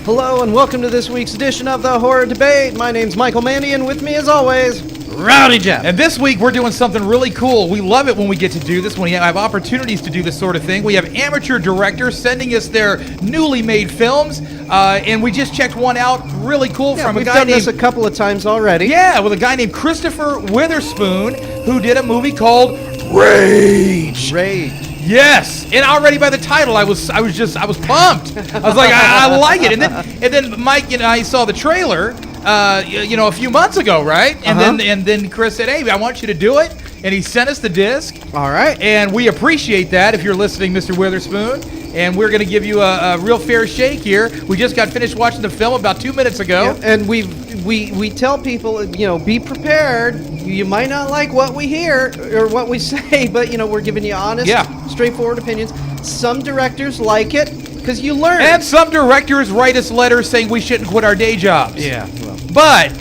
Hello and welcome to this week's edition of the Horror Debate. My name's Michael Mandy and with me as always, Rowdy Jeff. And this week we're doing something really cool. We love it when we get to do this, when we have opportunities to do this sort of thing. We have amateur directors sending us their newly made films, and we just checked one out, really cool, from a guy named... We've done this a couple of times already. Yeah, with a guy named Christopher Witherspoon, who did a movie called Rage. Yes, and already by the title, I was pumped. I was like, I like it. And then Mike and I saw the trailer, a few months ago, right? And then Chris said, "Hey, I want you to do it," and he sent us the disc. All right, and we appreciate that. If you're listening, Mr. Witherspoon, and we're going to give you a real fair shake here. We just got finished watching the film about 2 minutes ago, and we tell people, be prepared. You might not like what we hear or what we say, but we're giving you honest, straightforward opinions. Some directors like it because you learn. And some directors write us letters saying we shouldn't quit our day jobs. Yeah. Well, but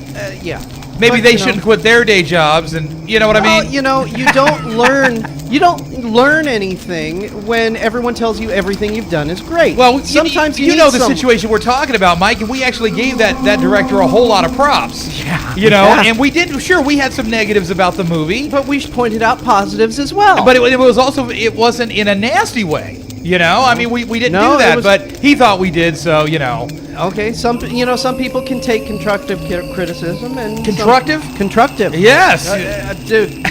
maybe but, they shouldn't quit their day jobs, and you know what I mean? You don't learn. You don't learn anything when everyone tells you everything you've done is great. Well, sometimes you know the situation we're talking about, Mike, and we actually gave that director a whole lot of props. Yeah. And we did. Sure, we had some negatives about the movie, but we pointed out positives as well. But it wasn't in a nasty way. I mean, we didn't do that, but he thought we did, so, Okay, some people can take constructive criticism and... Constructive. Yes. Dude,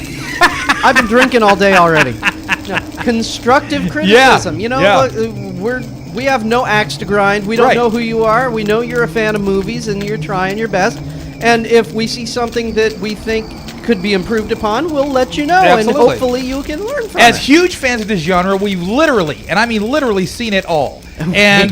I've been drinking all day already. No, constructive criticism. We have no axe to grind. We don't know who you are. We know you're a fan of movies and you're trying your best. And if we see something that we think could be improved upon, we'll let you know. Absolutely. And hopefully you can learn from it. As huge fans of this genre, we've literally, and I mean literally, seen it all. And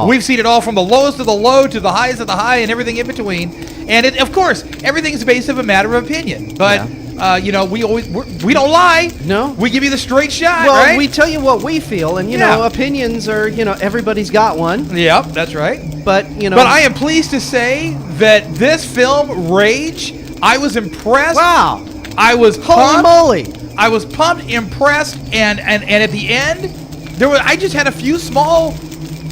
we've seen it all, from the lowest of the low to the highest of the high and everything in between. And of course, everything's based on a matter of opinion. But we don't lie. No, we give you the straight shot. Well, right? we tell you what we feel, and opinions are everybody's got one. Yep, that's right. But but I am pleased to say that this film, Rage, I was impressed. Wow, I was holy moly! I was pumped, impressed, and at the end, I just had a few small,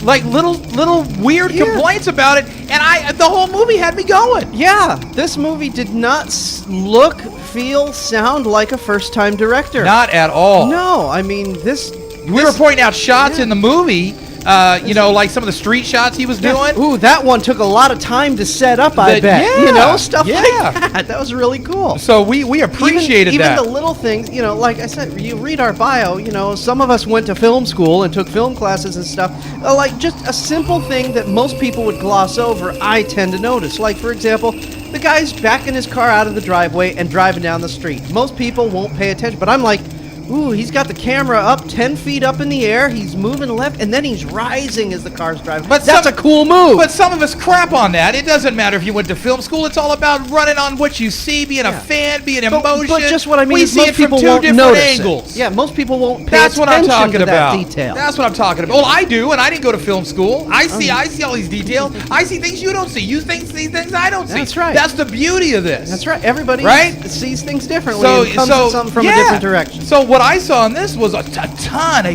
like little weird complaints about it, and the whole movie had me going. Yeah, this movie did not look, feel, sound like a first-time director. Not at all. No, I mean We were pointing out shots in the movie. Like some of the street shots he was doing. Ooh, that one took a lot of time to set up, I bet. Stuff like that. That was really cool. So we appreciated that. Even the little things, like I said, you read our bio, some of us went to film school and took film classes and stuff. Like just a simple thing that most people would gloss over, I tend to notice. Like, for example, the guy's backing his car out of the driveway and driving down the street. Most people won't pay attention, but I'm like, ooh, he's got the camera up 10 feet up in the air. He's moving left, and then he's rising as the car's driving. But that's a cool move. But some of us crap on that. It doesn't matter if you went to film school. It's all about running on what you see, being a fan, being emotion. But just what I mean we is see most it from people two won't different notice angles. Yeah, most people won't pay That's what I'm attention talking to about. That detail. That's what I'm talking about. Well, I do, and I didn't go to film school. I see all these details. I see things you don't see. You see things I don't see. That's right. That's the beauty of this. That's right. Everybody sees things differently and comes at something from a different direction. So what I saw in this was a ton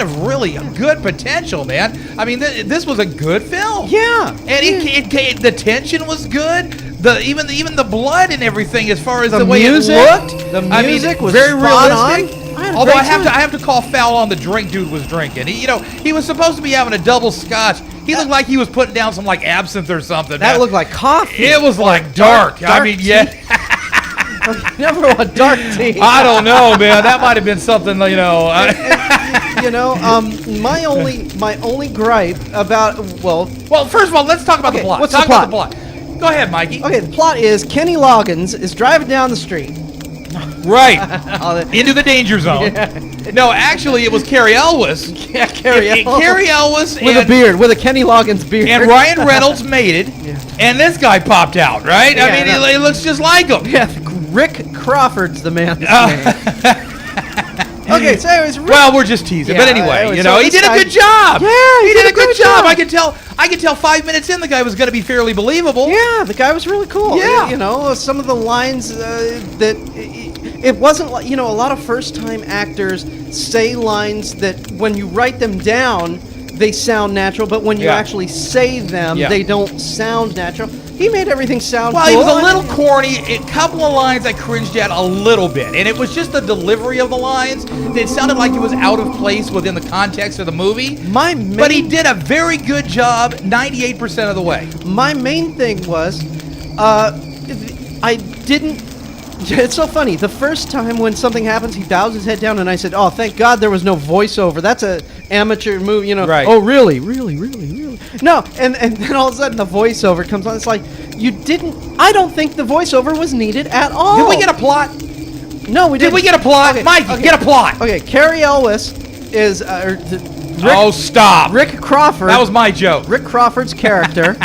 of really good potential, man. I mean, this was a good film. Yeah. And the tension was good. Even the blood and everything, as far as the way music, it looked. The music was very realistic. Although I have to call foul on the drink dude was drinking. He was supposed to be having a double scotch. He looked like he was putting down some like absinthe or something. That looked like coffee. It was like dark. I mean, never want dark tea. I don't know, man. That might have been something, my only gripe about well, first of all, let's talk about the plot. What's the plot? Go ahead, Mikey. Okay, the plot is Kenny Loggins is driving down the street. Right. Into the danger zone. Yeah. No, actually, it was Carrie Elwes. Yeah, Carrie Elwes. With a beard, with a Kenny Loggins beard. And Ryan Reynolds made it, and this guy popped out, right? Yeah, I mean, he looks just like him. Yeah, Rick Crawford's the man's name. Okay, so anyways, well, we're just teasing, but anyway, he did a good job. Yeah, he did a good job. I could tell 5 minutes in the guy was going to be fairly believable. Yeah, the guy was really cool. Yeah, some of the lines that it wasn't like a lot of first-time actors say lines that when you write them down, they sound natural, but when you actually say them, they don't sound natural. He made everything sound cool. He was a little corny. A couple of lines I cringed at a little bit, and it was just the delivery of the lines. It sounded like it was out of place within the context of the movie. But he did a very good job 98% of the way. My main thing was, I didn't... It's so funny. The first time when something happens, he bows his head down, and I said, "Oh, thank God there was no voiceover. That's a amateur movie, you know." Right. Oh, really? No, and then all of a sudden the voiceover comes on. It's like, you didn't... I don't think the voiceover was needed at all. Did we get a plot? No, we didn't. Did we get a plot? Okay, Mikey, get a plot. Okay, Carrie Elwes is... Stop. Rick Crawford. That was my joke. Rick Crawford's character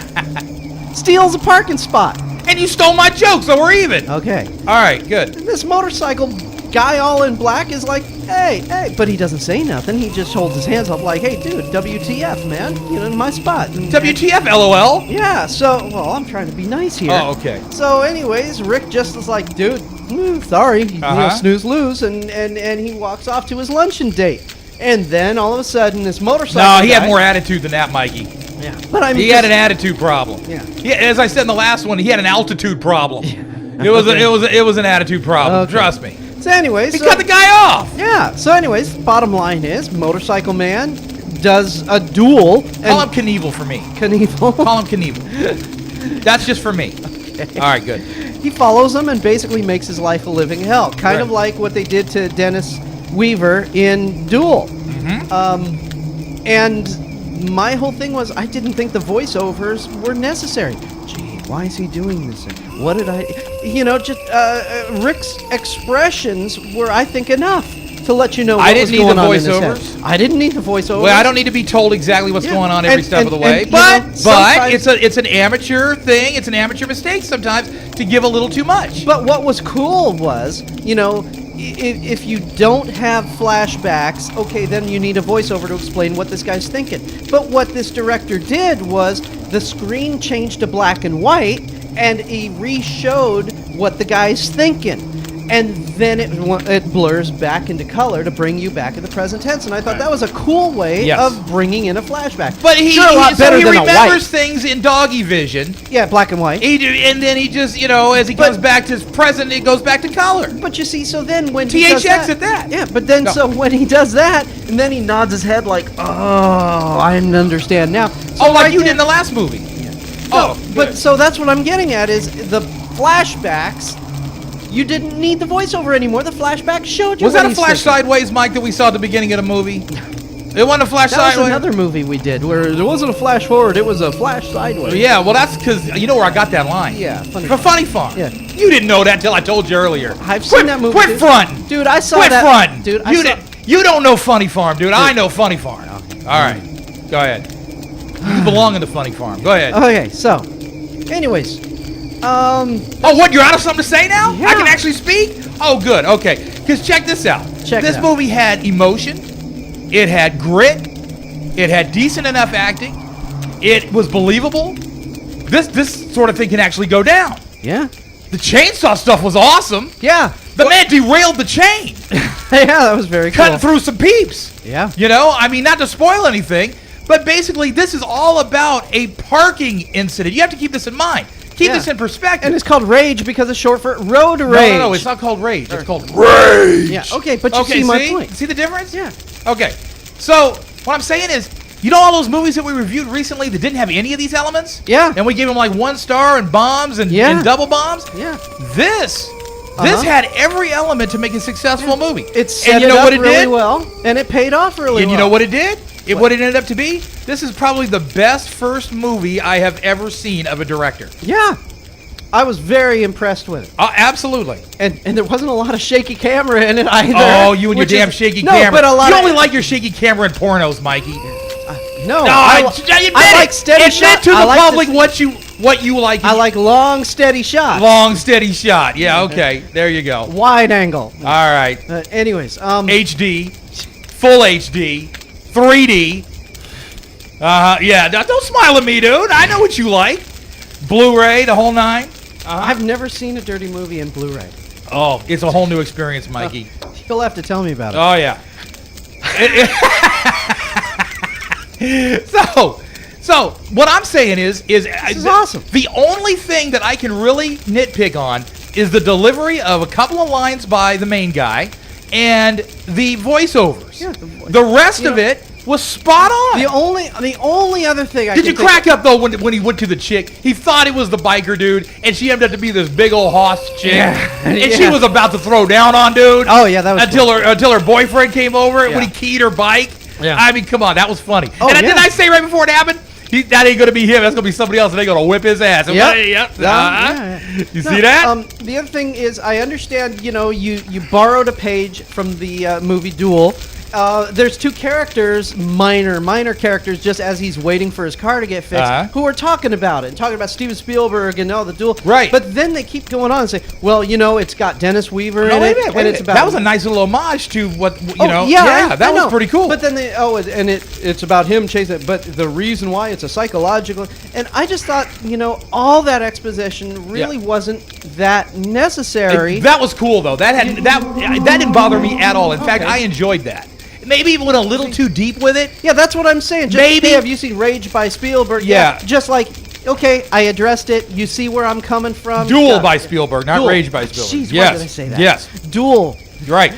steals a parking spot. And you stole my joke, so we're even. Okay. All right, good. And this motorcycle guy all in black is like, hey, but he doesn't say nothing. He just holds his hands up like, hey, dude, WTF, man. You know, in my spot. WTF, LOL? Yeah, so, well, I'm trying to be nice here. Oh, okay. So, anyways, Rick just is like, dude, sorry, you know, snooze, lose, and he walks off to his luncheon date. And then, all of a sudden, this motorcycle No, he guy, had more attitude than that, Mikey. Yeah. But I mean, he had an attitude problem. Yeah. As I said in the last one, he had an altitude problem. It was an attitude problem. Trust me. So anyways, he cut the guy off. Yeah. So anyways, bottom line is, Motorcycle Man does a duel. Call him Knievel for me. Knievel. Call him Knievel. That's just for me. Okay. All right, good. He follows him and basically makes his life a living hell. Kind of like what they did to Dennis Weaver in Duel. Mm-hmm. And my whole thing was, I didn't think the voiceovers were necessary. Gee, why is he doing this? What did I... You know, just Rick's expressions were, I think, enough to let you know what was going on in his head. I didn't need the voiceovers. Well, I don't need to be told exactly what's going on every step of the way. But it's an amateur thing. It's an amateur mistake sometimes to give a little too much. But what was cool was, you know... If you don't have flashbacks, okay, then you need a voiceover to explain what this guy's thinking. But what this director did was the screen changed to black and white, and he re-showed what the guy's thinking. And then it blurs back into color to bring you back in the present tense. And I thought that was a cool way of bringing in a flashback. But he remembers things in doggy vision. Yeah, black and white. And then he just, you know, as he goes back to his present, it goes back to color. But you see, so then when he does that... at that. Yeah, but then so when he does that, and then he nods his head like, oh, I understand now. So like you did in the last movie. Yeah. But so that's what I'm getting at is the flashbacks... You didn't need the voiceover anymore. The flashback showed you. Was that a flash sideways, Mike, that we saw at the beginning of the movie? It wasn't a flash sideways? That was another movie we did where it wasn't a flash forward, it was a flash sideways. Yeah, well, that's because, you know where I got that line? Yeah, Funny Farm. Funny Farm. Yeah. You didn't know that till I told you earlier. I've seen that movie. Quit fronting. Dude, I saw that. Quit fronting. Dude, you don't know Funny Farm, dude. I know Funny Farm. Okay. All right. Go ahead. You belong in the Funny Farm. Go ahead. Okay, so, anyways. What? You're out of something to say now? Yeah. I can actually speak? Oh, good. Okay. Because check this out. This movie had emotion. It had grit. It had decent enough acting. It was believable. This sort of thing can actually go down. Yeah. The chainsaw stuff was awesome. Yeah. The man derailed the chain. Yeah, that was very cool. Cutting through some peeps. Yeah. You know, I mean, not to spoil anything, but basically this is all about a parking incident. You have to keep this in mind. Keep this in perspective. And it's called Rage because it's short for Road Rage. No, it's not called Rage. It's called Rage. Yeah, okay, but you see my point. See the difference? Yeah. Okay, so what I'm saying is, you know all those movies that we reviewed recently that didn't have any of these elements? Yeah. And we gave them like 1 star and bombs and double bombs? Yeah. This had every element to make a successful movie. It set it up really well, and it paid off really well. And you know what it did? What it ended up to be? This is probably the best first movie I have ever seen of a director. Yeah. I was very impressed with it. Absolutely. And there wasn't a lot of shaky camera in it either. Oh, you and your damn shaky camera. But you only like your shaky camera in pornos, Mikey. No, I like steady shots. Admit to the public what you like. I like long, steady shots. Long, steady shot. Yeah, okay. There you go. Wide angle. All right. Anyways. HD. Full HD. 3D. Yeah. Don't smile at me, dude. I know what you like. Blu-ray, the whole 9. I've never seen a dirty movie in Blu-ray. Oh, it's a whole new experience, Mikey. You'll have to tell me about it. Oh, yeah. So what I'm saying is this is awesome. The only thing that I can really nitpick on is the delivery of a couple of lines by the main guy and the voiceovers. Yeah, the rest of it was spot on. The only other thing I did you crack up though when he went to the chick? He thought it was the biker dude, and she ended up to be this big old hoss chick, and she was about to throw down on dude. Oh yeah, that was until her boyfriend came over when he keyed her bike. Yeah. I mean, come on, that was funny. Oh, and didn't I say right before it happened? That ain't gonna be him. That's gonna be somebody else, and they're gonna whip his ass. Yep. You see that? The other thing is, I understand. You borrowed a page from the movie Duel. There's two characters, minor characters, just as he's waiting for his car to get fixed, who are talking about it, and talking about Steven Spielberg and all the Duel. Right. But then they keep going on and say, well, it's got Dennis Weaver in it, and it's about that was a nice little homage to what Yeah, that was pretty cool. But then it's about him chasing it. But the reason why it's a psychological, and I just thought, all that exposition really wasn't that necessary. That was cool though. That didn't bother me at all. In fact, I enjoyed that. Maybe even went a little too deep with it. Yeah, that's what I'm saying. Maybe. Hey, have you seen Rage by Spielberg? Yeah. Just like, okay, I addressed it. You see where I'm coming from? Duel by Spielberg, not Duel. Rage by Spielberg. Jeez, why did I say that? Yes. Duel. Right.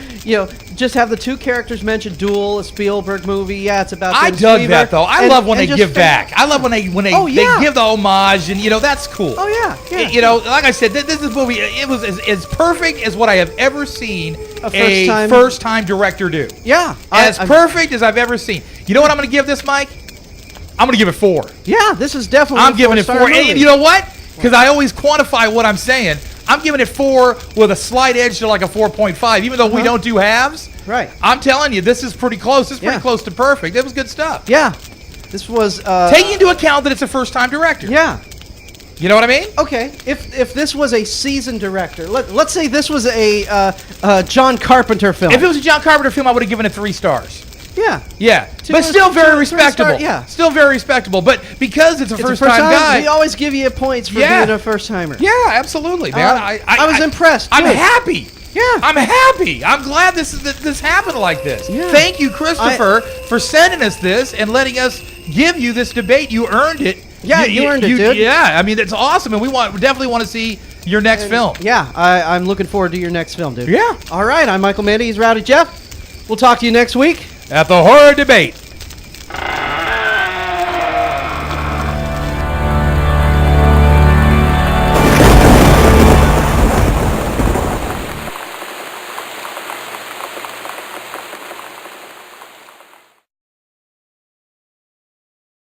Just have the two characters mentioned. Duel, a Spielberg movie. Yeah, it's about. I Dennis dug Weaver. that though. I love when they give back. I love when they yeah. they give the homage, and that's cool. Oh yeah. Like I said, this movie, it was as perfect as what I have ever seen a first-time director do. Yeah. As perfect as I've ever seen. You know what I'm going to give this, Mike? I'm going to give it 4. Yeah, this is definitely. I'm giving it 4. And you know what? Because I always quantify what I'm saying. I'm giving it 4 with a slight edge to like a 4.5, even though we don't do halves. Right. I'm telling you, this is pretty close. This is pretty close to perfect. It was good stuff. Yeah. This was taking into account that it's a first-time director. Yeah. You know what I mean? Okay. If this was a seasoned director, let's say this was a John Carpenter film. If it was a John Carpenter film, I would have given it 3 stars. Yeah. Yeah. But still very respectable. Yeah. Still very respectable. But because it's a first-time guy, we always give you points for being a first-timer. Yeah, absolutely, man. I was impressed. I'm happy. Yeah. I'm happy. I'm glad this happened like this. Yeah. Thank you, Christopher, for sending us this and letting us give you this debate. You earned it. Yeah, you earned it, dude. Yeah, I mean, it's awesome, and we definitely want to see your next film. Yeah, I'm looking forward to your next film, dude. Yeah. All right, I'm Michael Mandy. He's Rowdy Jeff. We'll talk to you next week At the Horror Debate.